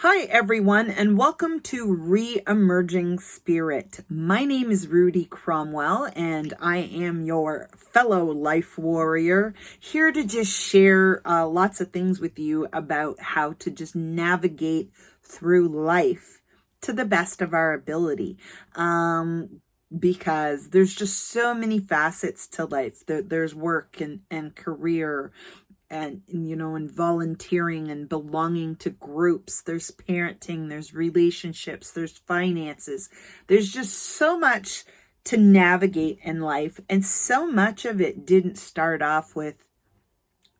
Hi, everyone, and welcome to Re-Emerging Spirit. My name is Rudy Cromwell, and I am your fellow life warrior, here to just share lots of things with you about how to just navigate through life to the best of our ability. Because there's just so many facets to life. There's work and career, and volunteering and belonging to groups. There's parenting, there's relationships, there's finances. There's just so much to navigate in life, and so much of it didn't start off with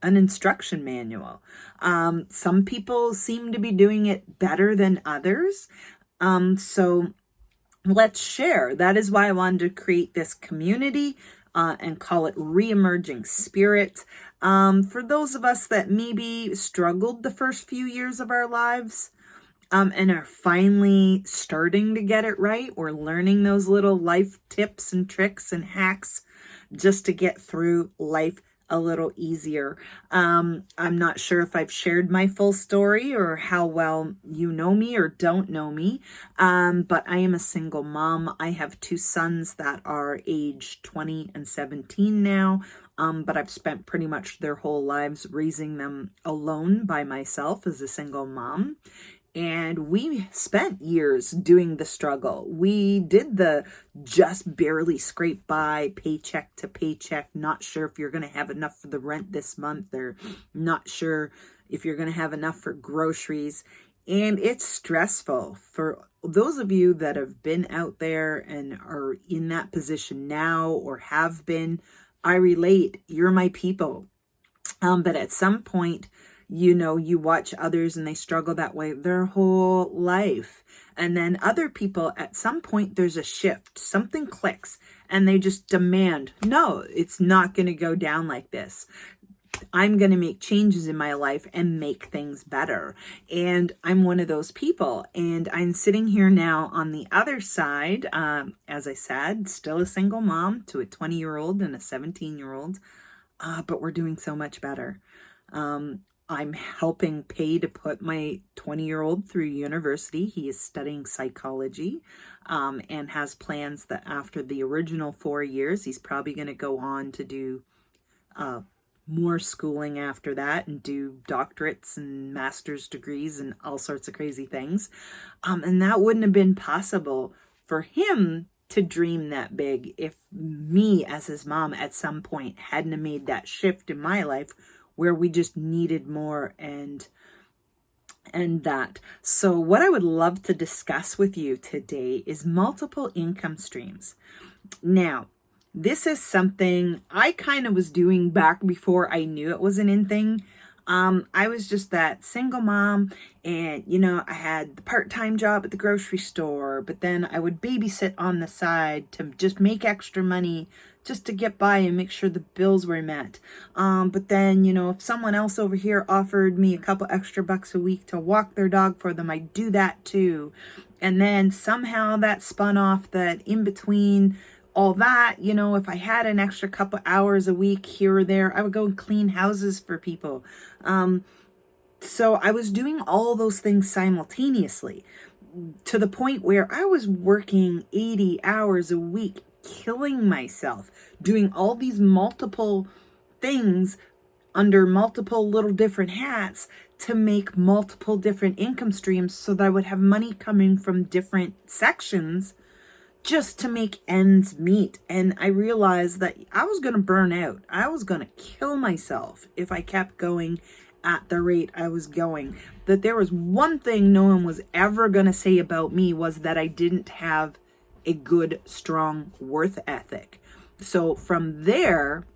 an instruction manual. Some people seem to be doing it better than others. So let's share. That is why I wanted to create this community and call it Re-Emerging Spirit. For those of us that maybe struggled the first few years of our lives and are finally starting to get it right, or learning those little life tips and tricks and hacks just to get through life a little easier. I'm not sure if I've shared my full story or how well you know me or don't know me, but I am a single mom. I have two sons that are age 20 and 17 now, but I've spent pretty much their whole lives raising them alone by myself as a single mom. And we spent years doing the struggle. We did the just barely scrape by, paycheck to paycheck, not sure if you're going to have enough for the rent this month, or not sure if you're going to have enough for groceries. And it's stressful. For those of you that have been out there and are in that position now or have been, I relate. You're my people. But at some point, you watch others and they struggle that way their whole life. And then other people, at some point, there's a shift, something clicks, and they just demand, no, it's not going to go down like this. I'm going to make changes in my life and make things better. And I'm one of those people. And I'm sitting here now on the other side, as I said, still a single mom to a 20-year-old and a 17-year-old. But we're doing so much better. I'm helping pay to put my 20-year-old through university. He is studying psychology, and has plans that after the original 4 years, he's probably going to go on to do more schooling after that and do doctorates and master's degrees and all sorts of crazy things. And that wouldn't have been possible for him to dream that big if me as his mom at some point hadn't have made that shift in my life where we just needed more and that. So what I would love to discuss with you today is multiple income streams. Now, this is something I kind of was doing back before I knew it was an in thing. I was just that single mom, and I had the part-time job at the grocery store, but then I would babysit on the side to just make extra money just to get by and make sure the bills were met. But then, if someone else over here offered me a couple extra bucks a week to walk their dog for them, I'd do that too. And then somehow that spun off that in between all that, if I had an extra couple hours a week here or there, I would go and clean houses for people. So I was doing all those things simultaneously, to the point where I was working 80 hours a week, killing myself, doing all these multiple things under multiple little different hats to make multiple different income streams so that I would have money coming from different sections just to make ends meet. And I realized that I was going to burn out. I was going to kill myself if I kept going at the rate I was going. That there was one thing no one was ever going to say about me, was that I didn't have a good, strong worth ethic. So from there,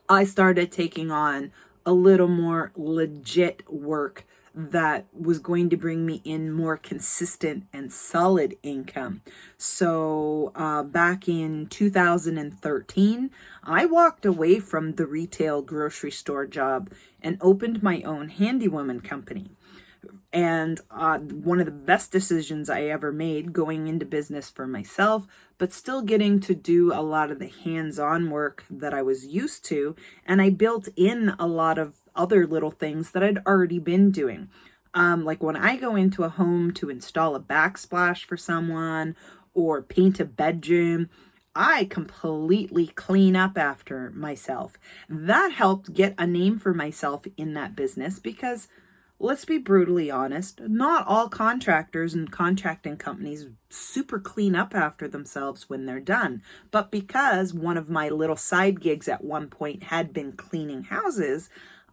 I started taking on a little more legit work that was going to bring me in more consistent and solid income. So back in 2013, I walked away from the retail grocery store job and opened my own handywoman company. And one of the best decisions I ever made, going into business for myself, but still getting to do a lot of the hands-on work that I was used to. And I built in a lot of other little things that I'd already been doing. Like when I go into a home to install a backsplash for someone or paint a bedroom, I completely clean up after myself. That helped get a name for myself in that business because let's be brutally honest, not all contractors and contracting companies super clean up after themselves when they're done. But because one of my little side gigs at one point had been cleaning houses,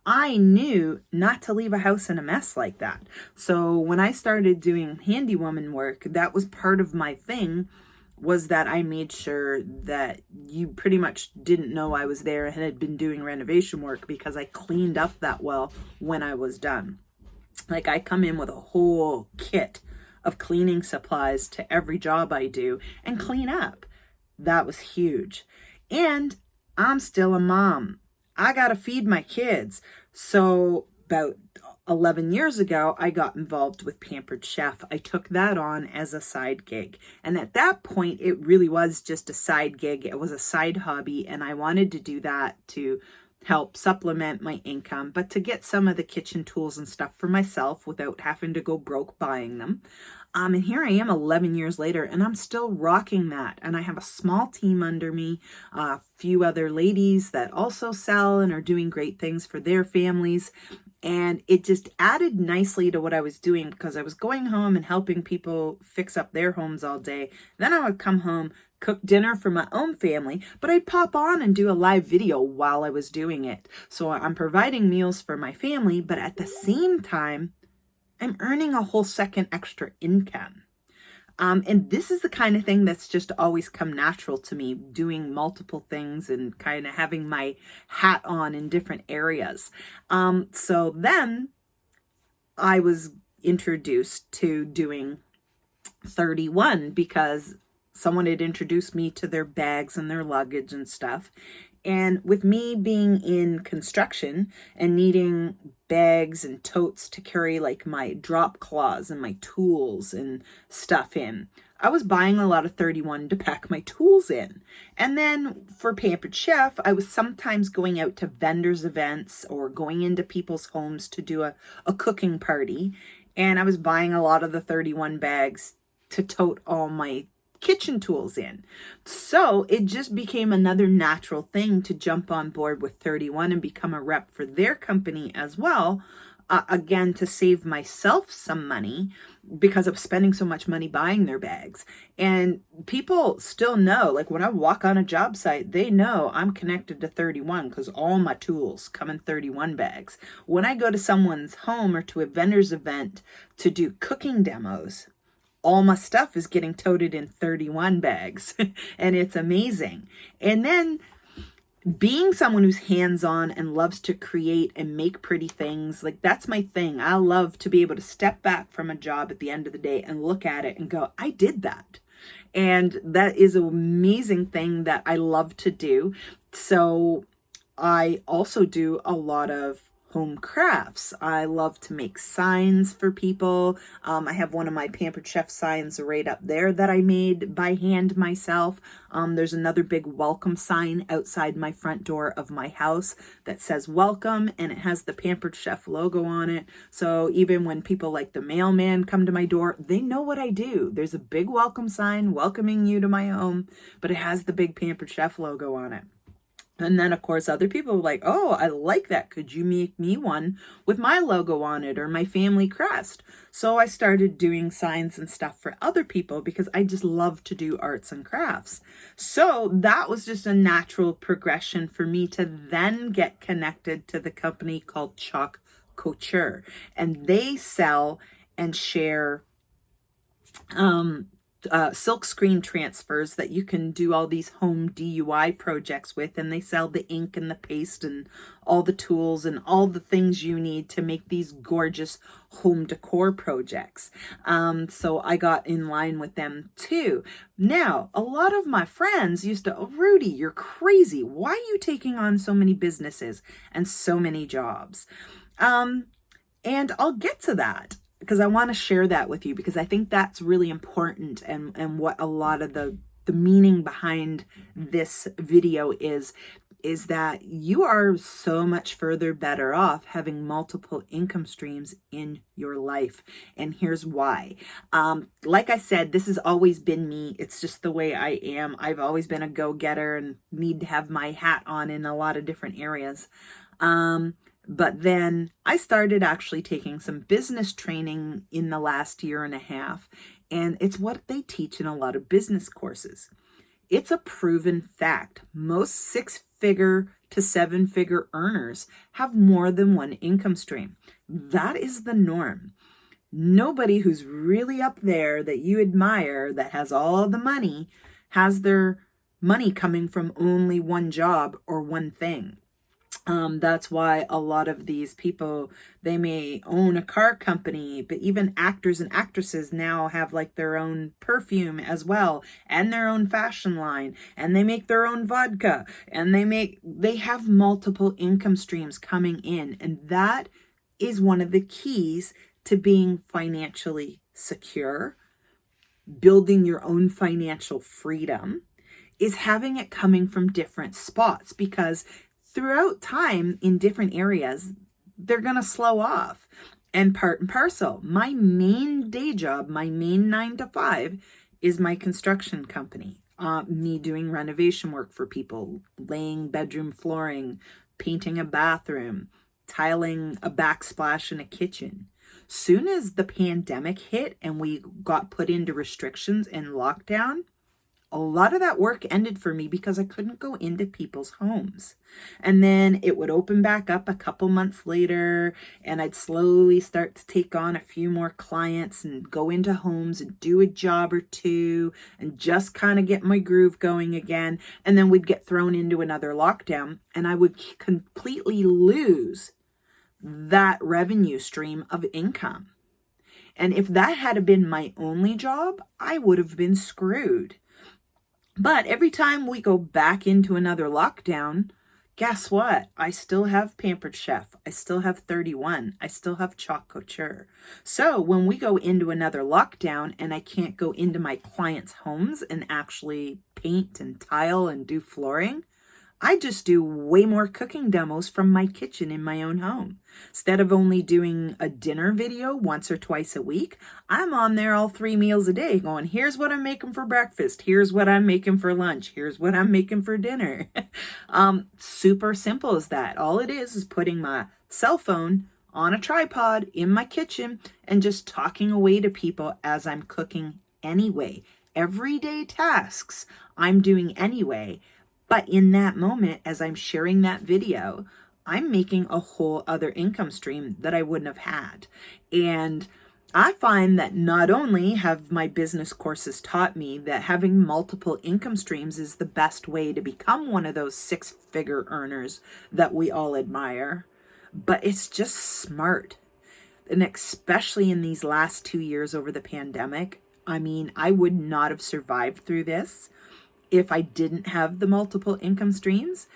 I knew not to leave a house in a mess like that. So when I started doing handywoman work, that was part of my thing, was that I made sure that you pretty much didn't know I was there and had been doing renovation work because I cleaned up that well when I was done. Like I come in with a whole kit of cleaning supplies to every job I do and clean up. That was huge. And I'm still a mom. I got to feed my kids. So about 11 years ago, I got involved with Pampered Chef. I took that on as a side gig. And at that point, it really was just a side gig. It was a side hobby. And I wanted to do that to help supplement my income, but to get some of the kitchen tools and stuff for myself without having to go broke buying them. And here I am 11 years later, and I'm still rocking that. And I have a small team under me, a few other ladies that also sell and are doing great things for their families. And it just added nicely to what I was doing because I was going home and helping people fix up their homes all day. Then I would come home, cook dinner for my own family, but I'd pop on and do a live video while I was doing it. So I'm providing meals for my family, but at the same time, I'm earning a whole second extra income. And this is the kind of thing that's just always come natural to me, doing multiple things and kind of having my hat on in different areas. So then I was introduced to doing 31 because someone had introduced me to their bags and their luggage and stuff. And with me being in construction and needing bags and totes to carry like my drop claws and my tools and stuff in, I was buying a lot of 31 to pack my tools in. And then for Pampered Chef, I was sometimes going out to vendors events or going into people's homes to do a cooking party. And I was buying a lot of the 31 bags to tote all my kitchen tools in. So it just became another natural thing to jump on board with 31 and become a rep for their company as well. Again, to save myself some money because of spending so much money buying their bags. And people still know, like when I walk on a job site, they know I'm connected to 31 because all my tools come in 31 bags. When I go to someone's home or to a vendor's event to do cooking demos, all my stuff is getting toted in 31 bags and it's amazing. And then being someone who's hands-on and loves to create and make pretty things, like that's my thing. I love to be able to step back from a job at the end of the day and look at it and go, I did that. And that is an amazing thing that I love to do. So I also do a lot of home crafts. I love to make signs for people. I have one of my Pampered Chef signs right up there that I made by hand myself. There's another big welcome sign outside my front door of my house that says welcome, and it has the Pampered Chef logo on it. So even when people like the mailman come to my door, they know what I do. There's a big welcome sign welcoming you to my home, but it has the big Pampered Chef logo on it. And then, of course, other people were like, oh, I like that. Could you make me one with my logo on it or my family crest? So I started doing signs and stuff for other people because I just love to do arts and crafts. So that was just a natural progression for me to then get connected to the company called Chalk Couture. And they sell and share silk screen transfers that you can do all these home DIY projects with, and they sell the ink and the paste and all the tools and all the things you need to make these gorgeous home decor projects. So I got in line with them too. Now, a lot of my friends used to, oh, Rudy, you're crazy. Why are you taking on so many businesses and so many jobs? And I'll get to that, because I want to share that with you because I think that's really important and what a lot of the meaning behind this video is is that you are so much further better off having multiple income streams in your life. And here's why. Like I said, this has always been me. It's just the way I am. I've always been a go-getter and need to have my hat on in a lot of different areas. But then I started actually taking some business training in the last year and a half, and it's what they teach in a lot of business courses. It's a proven fact. Most 6-figure to 7-figure earners have more than one income stream. That is the norm. Nobody who's really up there that you admire, that has all the money, has their money coming from only one job or one thing. That's why a lot of these people, they may own a car company, but even actors and actresses now have like their own perfume as well, and their own fashion line, and they make their own vodka, and they have multiple income streams coming in. And that is one of the keys to being financially secure, building your own financial freedom, is having it coming from different spots, because throughout time in different areas, they're going to slow off. And part and parcel, my main day job, my main 9 to 5 is my construction company. Me doing renovation work for people, laying bedroom flooring, painting a bathroom, tiling a backsplash in a kitchen. Soon as the pandemic hit and we got put into restrictions and lockdown, a lot of that work ended for me because I couldn't go into people's homes. And then it would open back up a couple months later, and I'd slowly start to take on a few more clients and go into homes and do a job or two and just kind of get my groove going again. And then we'd get thrown into another lockdown, and I would completely lose that revenue stream of income. And if that had been my only job, I would have been screwed. But every time we go back into another lockdown, guess what? I still have Pampered Chef. I still have 31. I still have Choc Couture. So when we go into another lockdown and I can't go into my clients' homes and actually paint and tile and do flooring, I just do way more cooking demos from my kitchen in my own home. Instead of only doing a dinner video once or twice a week, I'm on there all 3 meals a day going, here's what I'm making for breakfast. Here's what I'm making for lunch. Here's what I'm making for dinner. Super simple as that. All it is putting my cell phone on a tripod in my kitchen and just talking away to people as I'm cooking anyway. Everyday tasks I'm doing anyway. But in that moment, as I'm sharing that video, I'm making a whole other income stream that I wouldn't have had. And I find that not only have my business courses taught me that having multiple income streams is the best way to become one of those 6-figure earners that we all admire, but it's just smart. And especially in these last 2 years over the pandemic, I mean, I would not have survived through this if I didn't have the multiple income streams.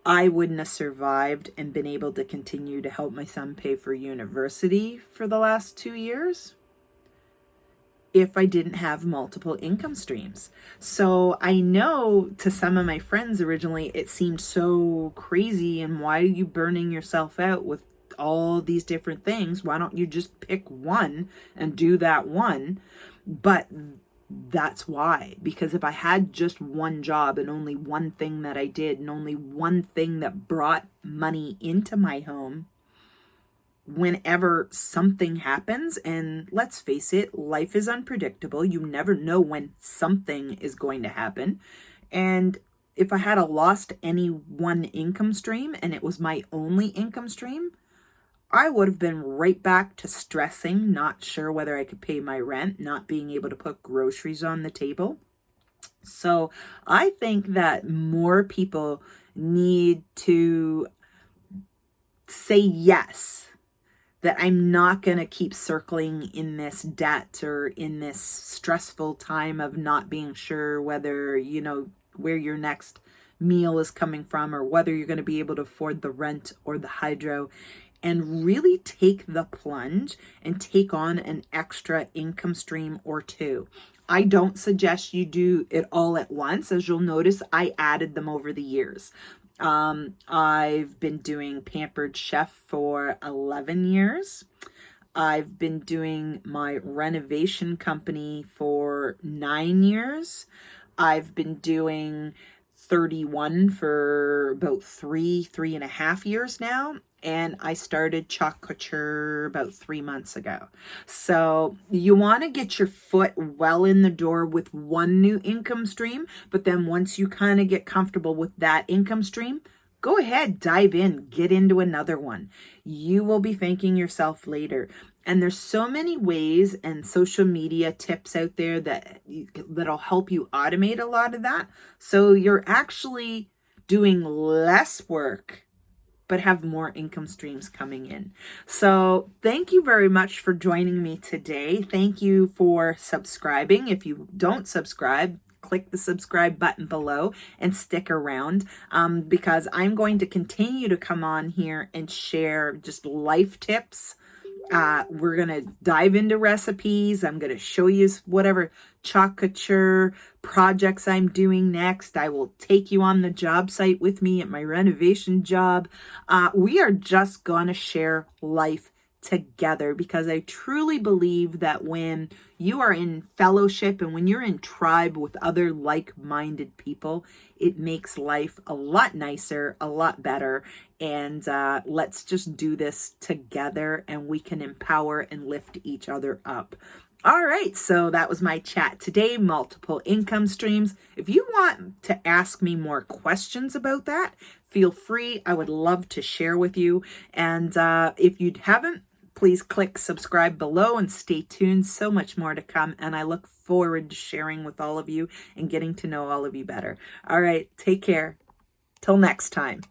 I wouldn't have survived and been able to continue to help my son pay for university for the last 2 years if I didn't have multiple income streams. So I know to some of my friends originally, it seemed so crazy, and why are you burning yourself out with all these different things? Why don't you just pick one and do that one? But that's why, because if I had just one job and only one thing that I did and only one thing that brought money into my home, whenever something happens, and let's face it, life is unpredictable. You never know when something is going to happen. And if I had lost any one income stream and it was my only income stream, I would have been right back to stressing, not sure whether I could pay my rent, not being able to put groceries on the table. So I think that more people need to say yes, that I'm not going to keep circling in this debt or in this stressful time of not being sure whether, where your next meal is coming from or whether you're going to be able to afford the rent or the hydro. And really take the plunge and take on an extra income stream or two. I don't suggest you do it all at once. As you'll notice, I added them over the years. I've been doing Pampered Chef for 11 years. I've been doing my renovation company for 9 years. I've been doing 31 for about three and a half years now. And I started Chalk Couture about 3 months ago. So you want to get your foot well in the door with one new income stream. But then once you kind of get comfortable with that income stream, go ahead, dive in, get into another one. You will be thanking yourself later. And there's so many ways and social media tips out there that'll help you automate a lot of that. So you're actually doing less work but have more income streams coming in. So thank you very much for joining me today. Thank you for subscribing. If you don't subscribe, click the subscribe button below and stick around, because I'm going to continue to come on here and share just life tips. We're going to dive into recipes. I'm going to show you whatever Chalk Couture projects I'm doing next. I will take you on the job site with me at my renovation job. We are just going to share life together, because I truly believe that when you are in fellowship and when you're in tribe with other like-minded people, it makes life a lot nicer, a lot better. And let's just do this together, and we can empower and lift each other up. All right, so that was my chat today, multiple income streams. If you want to ask me more questions about that, feel free. I would love to share with you. And if you haven't, please click subscribe below and stay tuned. So much more to come. And I look forward to sharing with all of you and getting to know all of you better. All right, take care. Till next time.